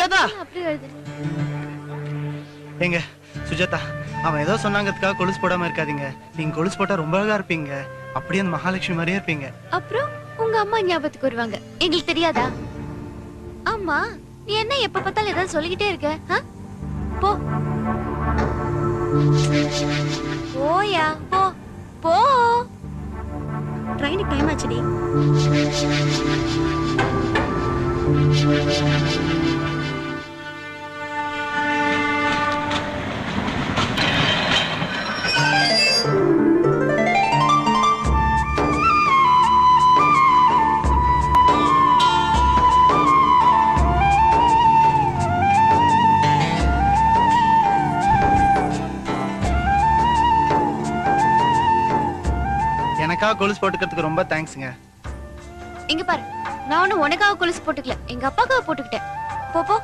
அப்படி எழுது. ஏங்க சுஜாதா, அவன் ஏதோ சொன்னாங்கிறதுக்காக கொலுசு போடாம இருக்காதீங்க. நீங்க கொலுசு போட்டா ரொம்ப அழகா இருப்பீங்க. அப்படியே அந்த மகாலட்சுமி மாதிரியே இருப்பீங்க. அப்புறம் உங்க அம்மா ஞாபகத்துக்கு வருவாங்க. எங்களுக்கு தெரியாதா? ஆமா, நீ என்ன எப்ப பார்த்தாலும் ஏதாவது சொல்லிக்கிட்டே இருக்க? போ போயா, போ போ. ட்ரெயினுக்கு டைம் ஆச்சுடி. எனக்காக கொலுசு போட்டுக்கிறதுக்கு ரொம்ப தேங்க்ஸ்ங்க. இங்க பாரு, நான் ஒண்ணும் உனக்காக கொலுசு போட்டுக்கல, எங்க அப்பாக்காக போட்டுக்கிட்டேன். போ போ.